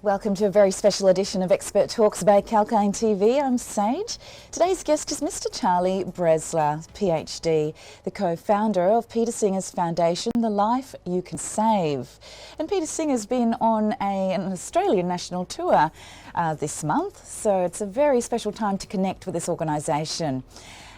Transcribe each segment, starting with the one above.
Welcome to a very special edition of Expert Talks by Kalkine TV. I'm Sage. Today's guest is Mr Charlie Bresler Ph.D, the co-founder of Peter Singer's foundation, The Life You Can Save. And Peter Singer's been on an Australian national tour this month, so it's a very special time to connect with this organisation.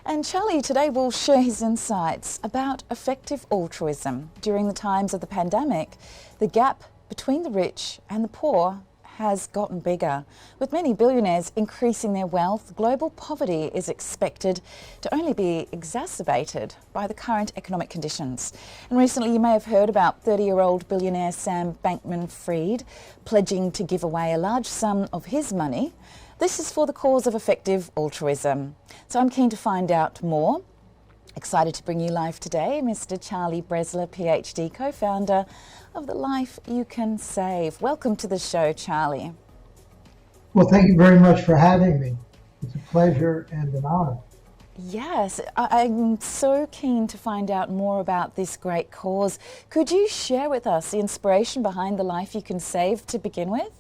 And Charlie today will share his insights about effective altruism. During the times of the pandemic, the gap between the rich and the poor has gotten bigger. With many billionaires increasing their wealth, global poverty is expected to only be exacerbated by the current economic conditions. And recently you may have heard about 30-year-old billionaire Sam Bankman-Fried pledging to give away a large sum of his money. This is for the cause of effective altruism. So I'm keen to find out more. Excited to bring you live today Mr Charlie Bresler Ph.D, co-founder of The Life You Can Save. Welcome to the show, Charlie. Well, thank you very much for having me. It's a pleasure and an honor. Yes, I'm so keen to find out more about this great cause. Could you share with us the inspiration behind The Life You Can Save to begin with?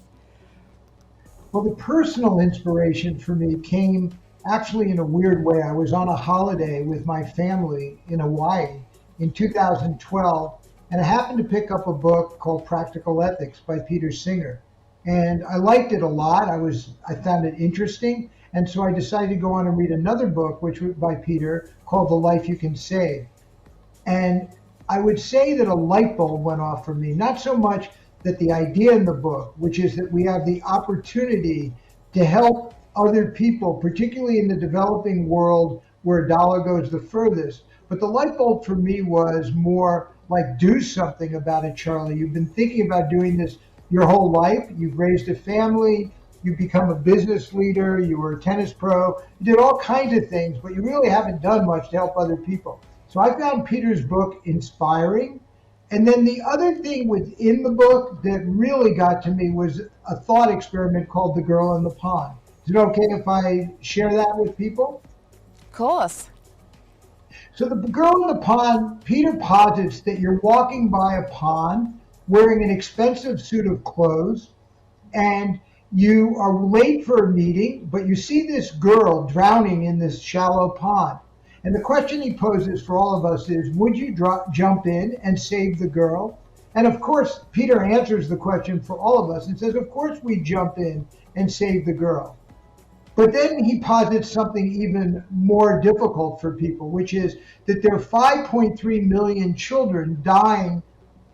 Well, the personal inspiration for me came actually in a weird way. I was on a holiday with my family in Hawaii in 2012, and I happened to pick up a book called Practical Ethics by Peter Singer. And I liked it a lot. I found it interesting. And so I decided to go on and read another book, which was by Peter, called The Life You Can Save. And I would say that a light bulb went off for me, not so much that the idea in the book, which is that we have the opportunity to help other people, particularly in the developing world where a dollar goes the furthest. But the light bulb for me was more like, do something about it, Charlie. You've been thinking about doing this your whole life. You've raised a family. You've become a business leader. You were a tennis pro. You did all kinds of things, but you really haven't done much to help other people. So I found Peter's book inspiring. And then the other thing within the book that really got to me was a thought experiment called The Girl in the Pond. Is it okay if I share that with people? Of course. So the girl in the pond, Peter posits that you're walking by a pond wearing an expensive suit of clothes, and you are late for a meeting, but you see this girl drowning in this shallow pond. And the question he poses for all of us is, would you jump in and save the girl? And of course, Peter answers the question for all of us and says, of course we jump in and save the girl. But then he posits something even more difficult for people, which is that there are 5.3 million children dying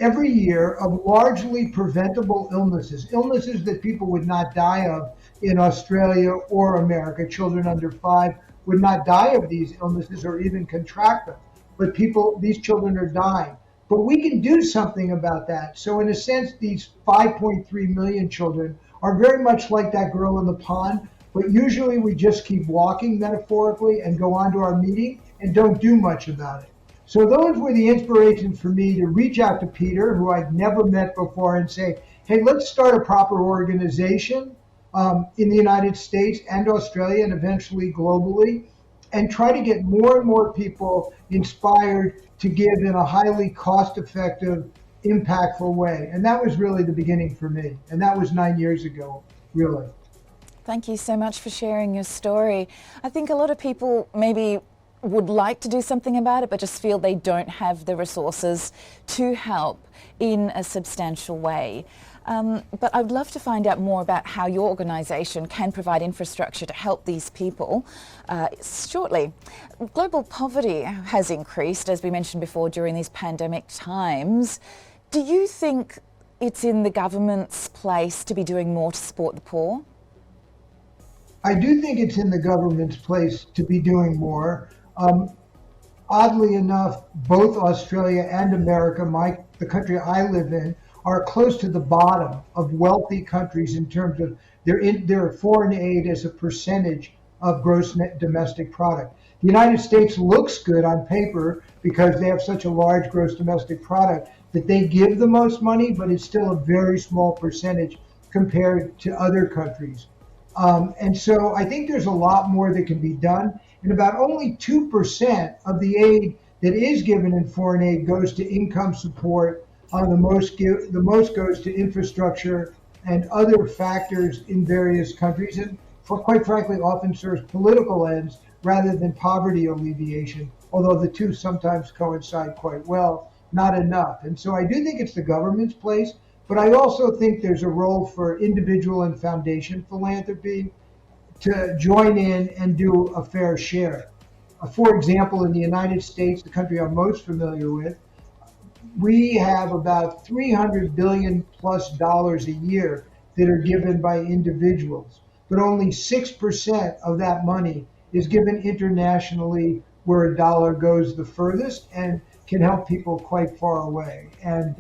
every year of largely preventable illnesses that people would not die of in Australia or America. Children under 5 would not die of these illnesses or even contract them. But these children are dying. But we can do something about that. So in a sense, these 5.3 million children are very much like that girl in the pond. But usually we just keep walking, metaphorically, and go on to our meeting and don't do much about it. So those were the inspirations for me to reach out to Peter, who I'd never met before, and say, hey, let's start a proper organization in the United States and Australia and eventually globally, and try to get more and more people inspired to give in a highly cost-effective, impactful way. And that was really the beginning for me. And that was 9 years ago, really. Thank you so much for sharing your story. I think a lot of people maybe would like to do something about it, but just feel they don't have the resources to help in a substantial way. But I'd love to find out more about how your organisation can provide infrastructure to help these people shortly. Global poverty has increased, as we mentioned before, during these pandemic times. Do you think it's in the government's place to be doing more to support the poor? I do think it's in the government's place to be doing more. Oddly enough, both Australia and America, the country I live in, are close to the bottom of wealthy countries in terms of their foreign aid as a percentage of gross net domestic product. The United States looks good on paper because they have such a large gross domestic product that they give the most money, but it's still a very small percentage compared to other countries. And so I think there's a lot more that can be done. And about only 2% of the aid that is given in foreign aid goes to income support. The most goes to infrastructure and other factors in various countries, and quite frankly, often serves political ends rather than poverty alleviation, although the two sometimes coincide quite well, not enough. And so I do think it's the government's place, but I also think there's a role for individual and foundation philanthropy to join in and do a fair share. For example, in the United States, the country I'm most familiar with, we have about $300 billion plus a year that are given by individuals, but only 6% of that money is given internationally, where a dollar goes the furthest and can help people quite far away. And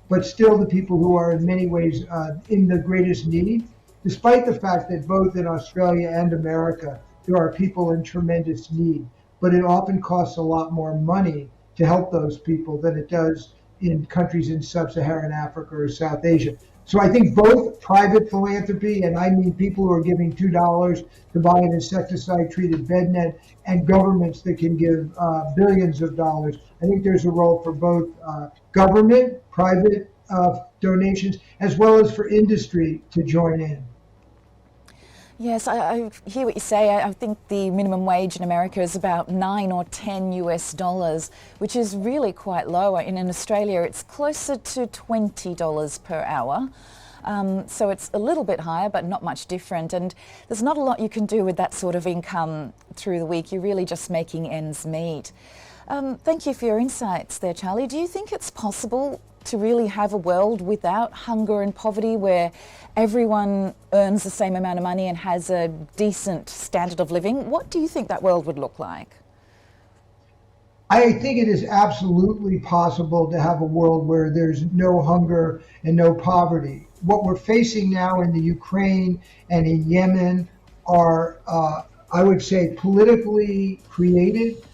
but still, the people who are in many ways in the greatest need, despite the fact that both in Australia and America there are people in tremendous need, but it often costs a lot more money to help those people than it does in countries in sub-Saharan Africa or South Asia. So I think both private philanthropy, and I mean people who are giving $2 to buy an insecticide-treated bed net, and governments that can give billions of dollars. I think there's a role for both government, private donations, as well as for industry to join in. Yes, I hear what you say. I think the minimum wage in America is about $9 or $10 US, which is really quite low. In Australia, it's closer to $20 per hour. So it's a little bit higher, but not much different. And there's not a lot you can do with that sort of income through the week. You're really just making ends meet. Thank you for your insights there, Charlie. Do you think it's possible to really have a world without hunger and poverty, where everyone earns the same amount of money and has a decent standard of living? What do you think that world would look like? I think it is absolutely possible to have a world where there's no hunger and no poverty. What we're facing now in the Ukraine and in Yemen are, I would say, politically created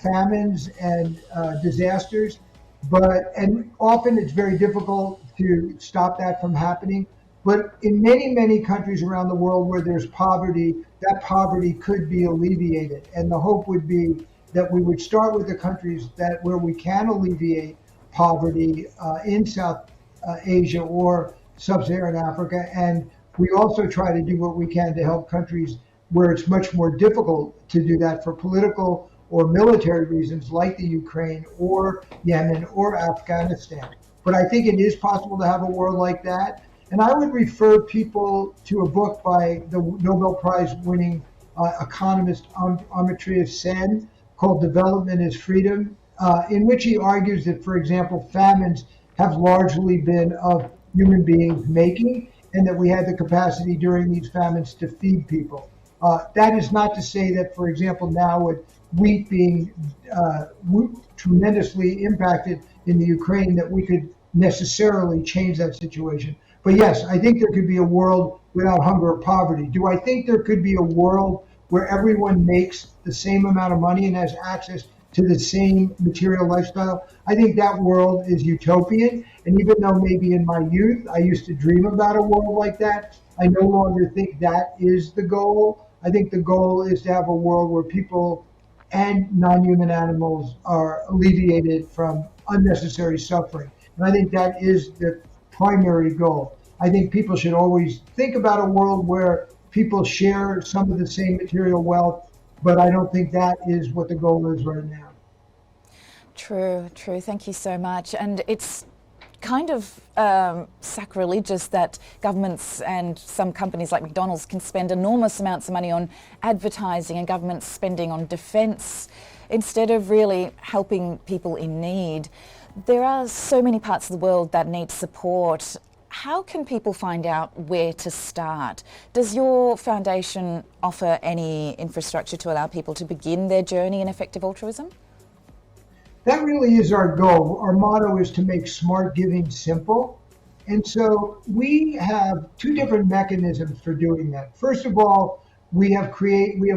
famines and disasters. And often it's very difficult to stop that from happening. But in many, many countries around the world where there's poverty, that poverty could be alleviated. And the hope would be that we would start with the countries where we can alleviate poverty in South Asia or Sub-Saharan Africa. And we also try to do what we can to help countries where it's much more difficult to do that for political or military reasons, like the Ukraine or Yemen or Afghanistan. But I think it is possible to have a world like that. And I would refer people to a book by the Nobel Prize winning economist Amartya Sen called Development is Freedom, in which he argues that, for example, famines have largely been of human beings making, and that we had the capacity during these famines to feed people. That is not to say that, for example, now with wheat being tremendously impacted in the Ukraine, that we could necessarily change that situation. But yes, I think there could be a world without hunger or poverty. Do I think there could be a world where everyone makes the same amount of money and has access to the same material lifestyle? I think that world is utopian. And even though maybe in my youth I used to dream about a world like that, I no longer think that is the goal. I think the goal is to have a world where people and non-human animals are alleviated from unnecessary suffering. And I think that is the primary goal. I think people should always think about a world where people share some of the same material wealth, but I don't think that is what the goal is right now. True. Thank you so much. And it's kind of sacrilegious that governments and some companies like McDonald's can spend enormous amounts of money on advertising and government spending on defence instead of really helping people in need. There are so many parts of the world that need support. How can people find out where to start? Does your foundation offer any infrastructure to allow people to begin their journey in effective altruism? That really is our goal. Our motto is to make smart giving simple. And so we have two different mechanisms for doing that. First of all, we have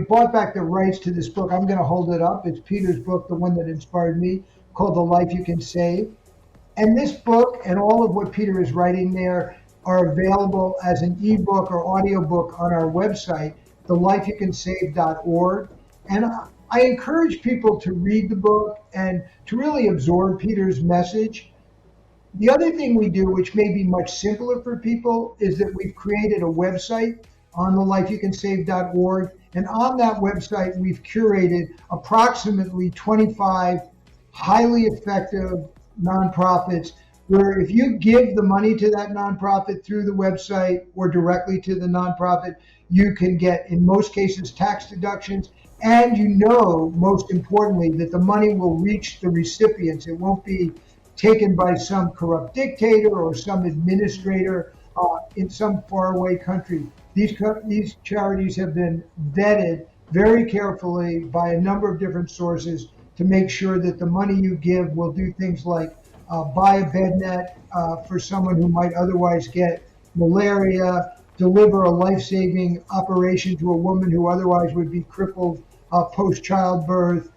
bought back the rights to this book. I'm going to hold it up. It's Peter's book, the one that inspired me, called The Life You Can Save. And this book and all of what Peter is writing there are available as an ebook or audiobook on our website, thelifeyoucansave.org. And I encourage people to read the book and to really absorb Peter's message. The other thing we do, which may be much simpler for people, is that we've created a website on the lifeyoucansave.org. And on that website, we've curated approximately 25 highly effective nonprofits where if you give the money to that nonprofit through the website or directly to the nonprofit, you can get, in most cases, tax deductions. And you know, most importantly, that the money will reach the recipients. It won't be taken by some corrupt dictator or some administrator in some faraway country. These charities have been vetted very carefully by a number of different sources to make sure that the money you give will do things like buy a bed net for someone who might otherwise get malaria, deliver a life-saving operation to a woman who otherwise would be crippled post-childbirth,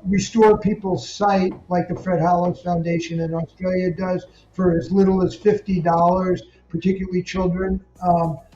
restore people's sight, like the Fred Hollows Foundation in Australia does, for as little as $50, particularly children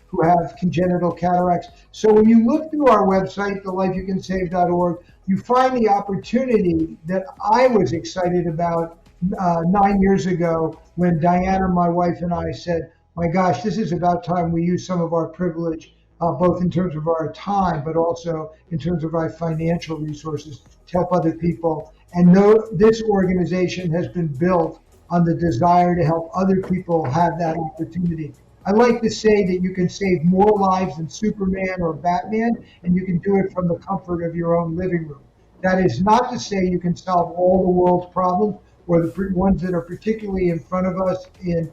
who have congenital cataracts. So when you look through our website, thelifeyoucansave.org, you find the opportunity that I was excited about 9 years ago when Diana, my wife, and I said, my gosh, this is about time we use some of our privilege, both in terms of our time, but also in terms of our financial resources to help other people. And this organization has been built on the desire to help other people have that opportunity. I like to say that you can save more lives than Superman or Batman, and you can do it from the comfort of your own living room. That is not to say you can solve all the world's problems, or the ones that are particularly in front of us in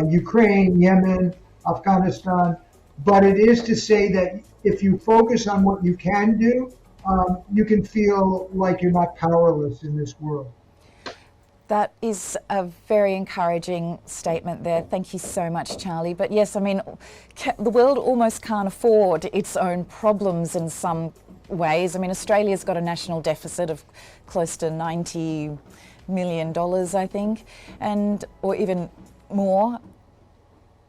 Ukraine, Yemen, Afghanistan, but it is to say that if you focus on what you can do, you can feel like you're not powerless in this world. That is a very encouraging statement there. Thank you so much, Charlie. But yes, I mean, the world almost can't afford its own problems in some ways. I mean, Australia's got a national deficit of close to $90 million, I think, or even more.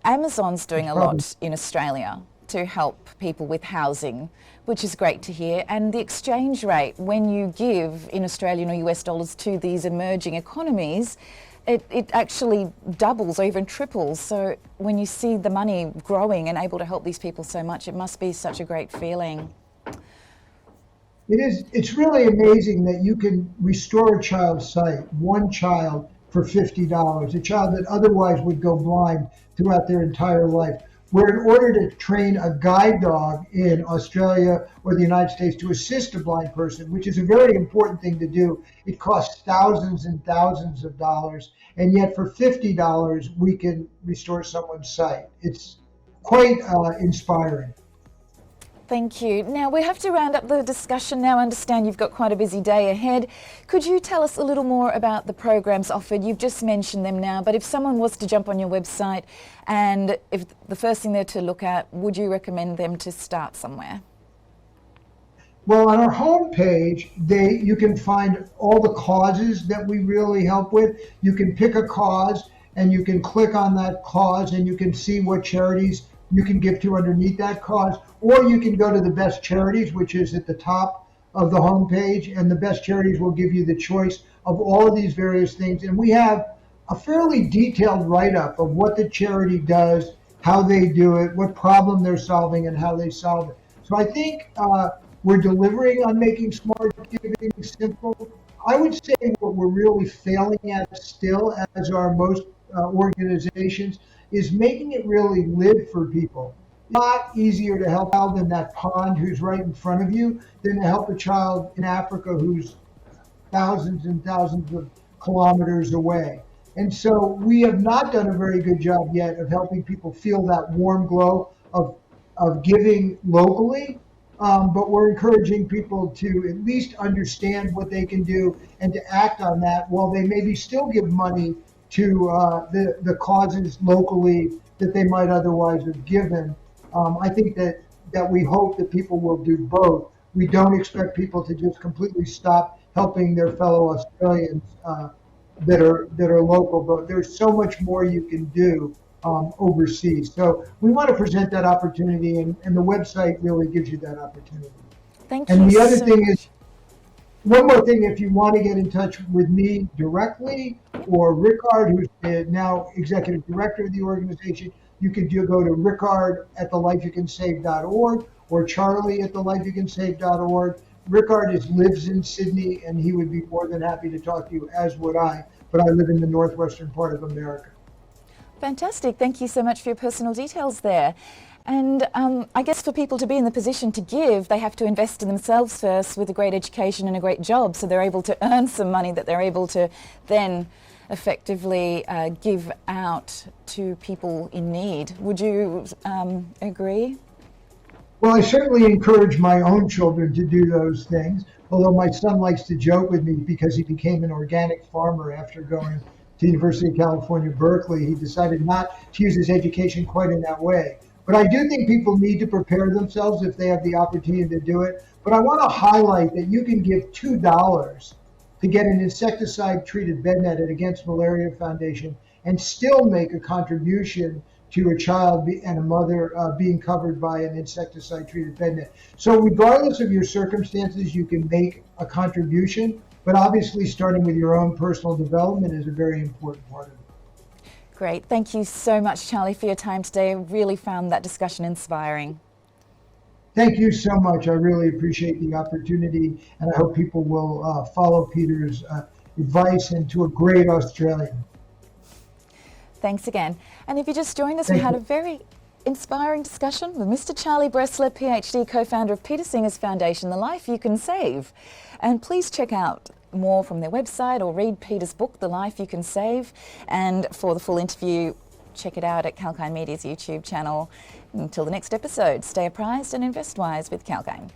Amazon's doing a lot in Australia to help people with housing, which is great to hear. And the exchange rate, when you give in Australian or US dollars to these emerging economies, it actually doubles or even triples. So when you see the money growing and able to help these people so much, it must be such a great feeling. It is. It's really amazing that you can restore a child's sight, one child, for $50, a child that otherwise would go blind throughout their entire life. Where in order to train a guide dog in Australia or the United States to assist a blind person, which is a very important thing to do, it costs thousands and thousands of dollars. And yet for $50, we can restore someone's sight. It's quite inspiring. Thank you. Now we have to round up the discussion now. I understand you've got quite a busy day ahead. Could you tell us a little more about the programs offered? You've just mentioned them now, but if someone was to jump on your website and if the first thing they're to look at, would you recommend them to start somewhere? Well, on our homepage, you can find all the causes that we really help with. You can pick a cause and you can click on that cause and you can see what charities you can give to underneath that cause, or you can go to the best charities, which is at the top of the homepage, and the best charities will give you the choice of all of these various things. And we have a fairly detailed write-up of what the charity does, how they do it, what problem they're solving, and how they solve it. So I think we're delivering on making smart giving simple. I would say what we're really failing at still, as are most organizations, is making it really live for people. It's a lot easier to help a child in that pond who's right in front of you than to help a child in Africa who's thousands and thousands of kilometers away. And so we have not done a very good job yet of helping people feel that warm glow of giving locally, but we're encouraging people to at least understand what they can do and to act on that while they maybe still give money to the causes locally that they might otherwise have given. I think that we hope that people will do both. We don't expect people to just completely stop helping their fellow Australians that are local, but there's so much more you can do overseas. So we want to present that opportunity, and the website really gives you that opportunity. Thank you. And the other thing is, one more thing, if you want to get in touch with me directly, or Rickard, who's now executive director of the organization. You could go to Rickard at thelifeyoucansave.org or Charlie at thelifeyoucansave.org. Rickard lives in Sydney, and he would be more than happy to talk to you, as would I. But I live in the northwestern part of America. Fantastic. Thank you so much for your personal details there. And I guess for people to be in the position to give, they have to invest in themselves first with a great education and a great job, so they're able to earn some money that they're able to then effectively give out to people in need. Would you agree? Well, I certainly encourage my own children to do those things, although my son likes to joke with me because he became an organic farmer after going to the University of California, Berkeley. He decided not to use his education quite in that way. But I do think people need to prepare themselves if they have the opportunity to do it. But I want to highlight that you can give $2 to get an insecticide-treated bed net at Against Malaria Foundation and still make a contribution to a child and a mother being covered by an insecticide-treated bed net. So regardless of your circumstances, you can make a contribution, but obviously starting with your own personal development is a very important part of it. Great. Thank you so much, Charlie, for your time today. I really found that discussion inspiring. Thank you so much. I really appreciate the opportunity, and I hope people will follow Peter's advice into a great Australian. Thanks again. And if you just joined us, we had a very inspiring discussion with Mr Charlie Bresler PhD, co-founder of Peter Singer's Foundation, The Life You Can Save. And please check out more from their website or read Peter's book, The Life You Can Save. And for the full interview, check it out at Kalkine Media's YouTube channel. Until the next episode, stay apprised and invest wise with Kalkine.